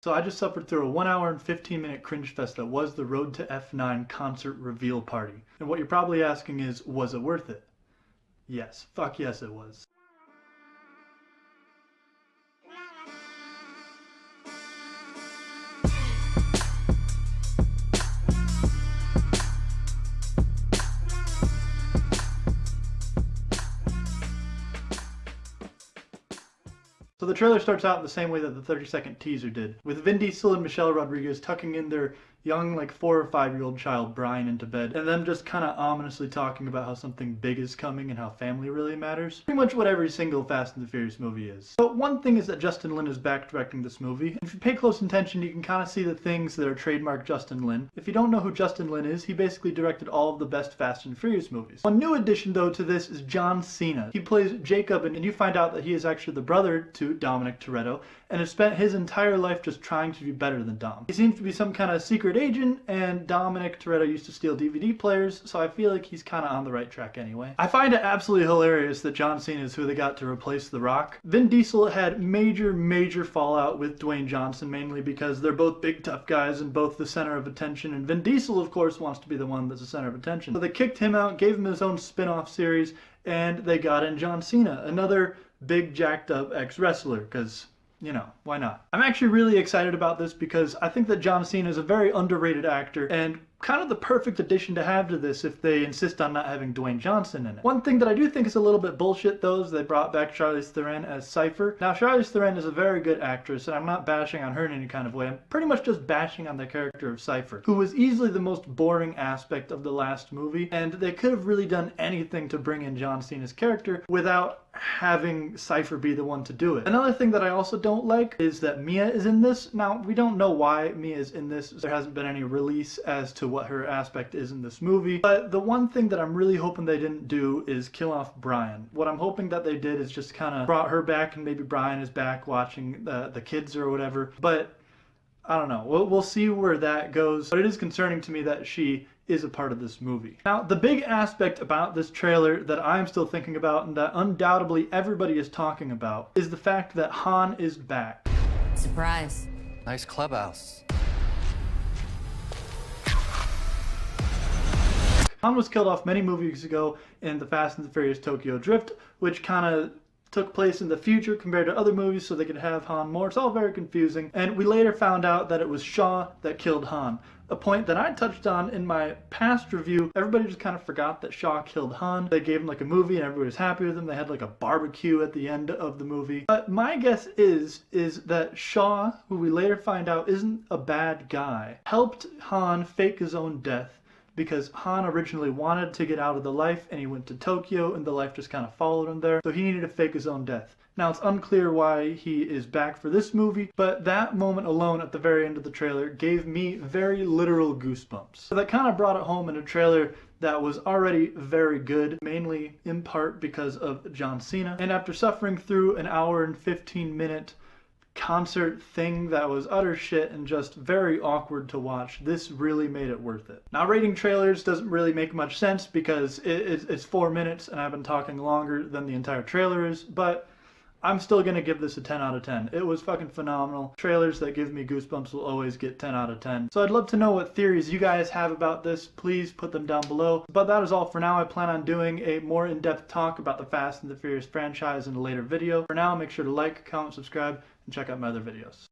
So I just suffered through a 1 hour and 15-minute cringe fest that was the Road to F9 concert reveal party. And what you're probably asking is, was it worth it? Yes. Fuck yes it was. So the trailer starts out in the same way that the 30-second teaser did, with Vin Diesel and Michelle Rodriguez tucking in their young, like 4 or 5-year-old child Brian into bed, and them just kind of ominously talking about how something big is coming and how family really matters. Pretty much what every single Fast and the Furious movie is. But one thing is that Justin Lin is back directing this movie, and if you pay close attention you can kind of see the things that are trademark Justin Lin. If you don't know who Justin Lin is, he basically directed all of the best Fast and Furious movies. One new addition though to this is John Cena. He plays Jacob, and you find out that he is actually the brother to Dominic Toretto, and has spent his entire life just trying to be better than Dom. He seems to be some kind of secret agent, and Dominic Toretto used to steal DVD players, so I feel like he's kind of on the right track anyway. I find it absolutely hilarious that John Cena is who they got to replace The Rock. Vin Diesel had major fallout with Dwayne Johnson, mainly because they're both big tough guys and both the center of attention, and Vin Diesel of course wants to be the one that's the center of attention. So they kicked him out, gave him his own spin-off series, and they got in John Cena, another big jacked up ex-wrestler, because, you know, why not? I'm actually really excited about this because I think that John Cena is a very underrated actor and kind of the perfect addition to have to this if they insist on not having Dwayne Johnson in it. One thing that I do think is a little bit bullshit though is they brought back Charlize Theron as Cypher. Now Charlize Theron is a very good actress and I'm not bashing on her in any kind of way. I'm pretty much just bashing on the character of Cypher, who was easily the most boring aspect of the last movie, and they could have really done anything to bring in John Cena's character without having Cypher be the one to do it. Another thing that I also don't like is that Mia is in this. Now, we don't know why Mia is in this. There hasn't been any release as to what her aspect is in this movie. But the one thing that I'm really hoping they didn't do is kill off Brian. What I'm hoping that they did is just kind of brought her back, and maybe Brian is back watching the kids or whatever. But I don't know. We'll see where that goes. But it is concerning to me that she is a part of this movie. Now, the big aspect about this trailer that I'm still thinking about and that undoubtedly everybody is talking about is the fact that Han is back. Surprise. Nice clubhouse. Han was killed off many movies ago in the Fast and the Furious Tokyo Drift, which kind of took place in the future compared to other movies so they could have Han more. It's all very confusing. And we later found out that it was Shaw that killed Han. A point that I touched on in my past review. Everybody just kind of forgot that Shaw killed Han. They gave him like a movie and everybody was happy with him. They had like a barbecue at the end of the movie. But my guess is that Shaw, who we later find out isn't a bad guy, helped Han fake his own death because Han originally wanted to get out of the life and he went to Tokyo and the life just kind of followed him there. So he needed to fake his own death. Now it's unclear why he is back for this movie, but that moment alone at the very end of the trailer gave me very literal goosebumps. So that kind of brought it home in a trailer that was already very good, mainly in part because of John Cena. And after suffering through an hour and 15-minute concert thing that was utter shit and just very awkward to watch, this really made it worth it. Now, rating trailers doesn't really make much sense because it's 4 minutes and I've been talking longer than the entire trailer is, but I'm still going to give this a 10 out of 10. It was fucking phenomenal. Trailers that give me goosebumps will always get 10 out of 10. So I'd love to know what theories you guys have about this. Please put them down below. But that is all for now. I plan on doing a more in-depth talk about the Fast and the Furious franchise in a later video. For now, make sure to like, comment, subscribe, and check out my other videos.